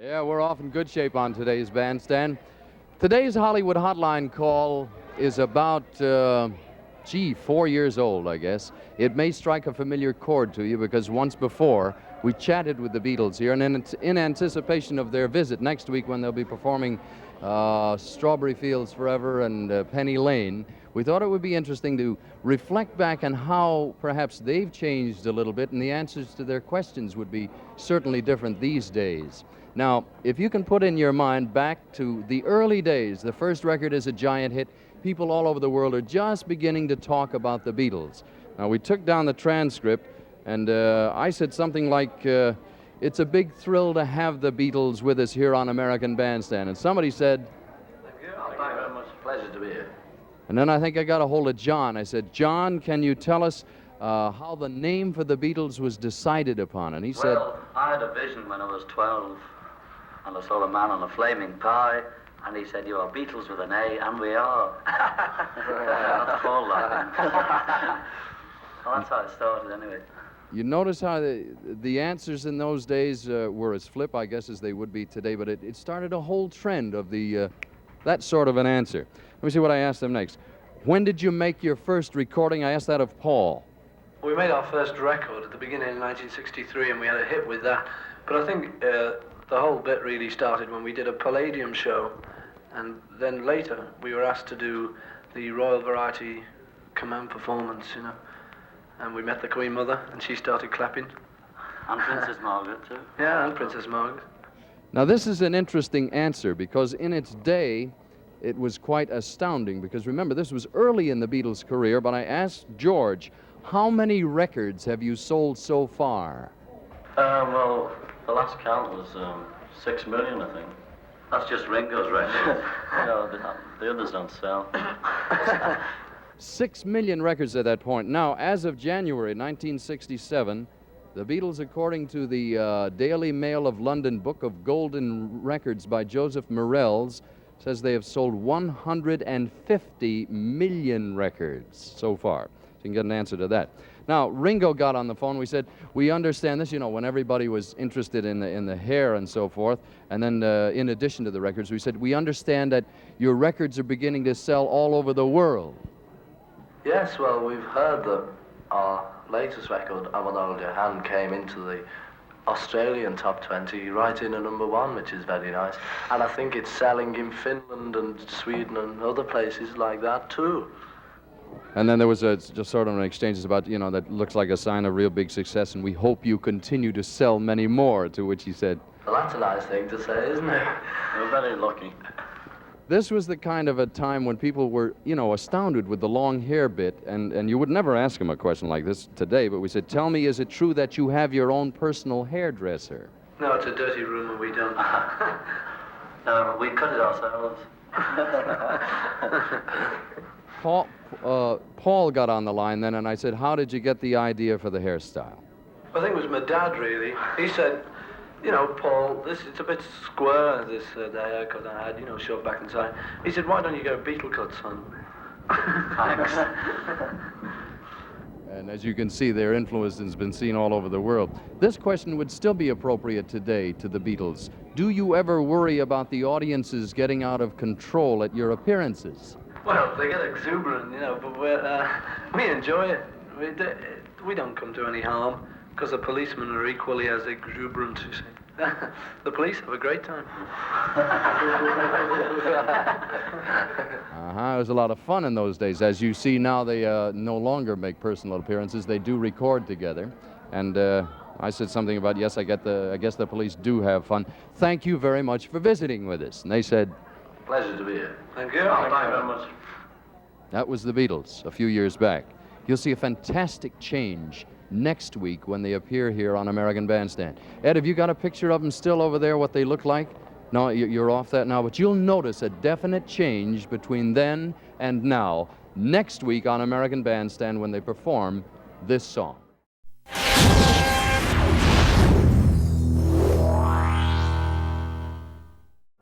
Yeah, we're off in good shape on today's Bandstand. Today's Hollywood Hotline call is about, 4 years old, I guess. It may strike a familiar chord to you because once before we chatted with the Beatles here, and in anticipation of their visit next week when they'll be performing Strawberry Fields Forever and Penny Lane, we thought it would be interesting to reflect back on how perhaps they've changed a little bit, and the answers to their questions would be certainly different these days. Now, if you can put in your mind back to the early days, the first record is a giant hit. People all over the world are just beginning to talk about the Beatles. Now, we took down the transcript, and I said something like, it's a big thrill to have the Beatles with us here on American Bandstand. And somebody said, Thank you. Thank you very much. Pleasure to be here. And then I think I got a hold of John. I said, John, can you tell us how the name for the Beatles was decided upon? And he said, Well, I had a vision when I was 12, and I saw a man on a flaming pie, and he said, "You are Beatles with an A," and we are. That's called that. Well, that's how it started anyway. You notice how the answers in those days were as flip, I guess, as they would be today, but it started a whole trend of that sort of an answer. Let me see what I asked them next. When did you make your first recording? I asked that of Paul. We made our first record at the beginning of 1963, and we had a hit with that. But I think the whole bit really started when we did a Palladium show, and then later we were asked to do the Royal Variety Command performance, you know. And we met the Queen Mother, and she started clapping. And Princess Margaret, too. Yeah, and Princess Margaret. Now, this is an interesting answer because in its day, it was quite astounding because remember, this was early in the Beatles' career, but I asked George, how many records have you sold so far? Well, the last count was 6 million, I think. That's just Ringo's record. The others don't sell. 6 million records at that point. Now, as of January 1967, the Beatles, according to the Daily Mail of London Book of Golden Records by Joseph Morells, says they have sold 150 million records so far. So you can get an answer to that. Now, Ringo got on the phone. We said, we understand this, you know, when everybody was interested in the hair and so forth. And then in addition to the records, we said, we understand that your records are beginning to sell all over the world. Yes, well, we've heard that our latest record, I Wanna Hold Your Hand, came into the Australian top 20 right in at #1, which is very nice. And I think it's selling in Finland and Sweden and other places like that too. And then there was just sort of an exchange about, you know, that looks like a sign of real big success, and we hope you continue to sell many more, to which he said, Well, that's a nice thing to say, isn't it? We're very lucky. this was the kind of a time when people were, you know, astounded with the long hair bit, and you would never ask them a question like this today, but we said, tell me, is it true that you have your own personal hairdresser? No, it's a dirty room and we don't. No, we cut it ourselves. Paul got on the line then, and I said, how did you get the idea for the hairstyle? I think it was my dad, really. He said, you know, Paul, it's a bit square, the haircut I had, you know, short back and side. He said, why don't you go Beatle cut, son? Thanks. And as you can see, their influence has been seen all over the world. This question would still be appropriate today to the Beatles. Do you ever worry about the audiences getting out of control at your appearances? Well, they get exuberant, you know, but we enjoy it. We don't come to any harm, because the policemen are equally as exuberant, you see. The police have a great time. It was a lot of fun in those days. As you see now, they no longer make personal appearances. They do record together. And I said something about, yes, I guess the police do have fun. Thank you very much for visiting with us. And they said, Pleasure to be here. Thank you. Thank you very much. that was the Beatles a few years back. You'll see a fantastic change next week when they appear here on American Bandstand. Ed, have you got a picture of them still over there, what they look like? No, you're off that now, but you'll notice a definite change between then and now next week on American Bandstand when they perform this song.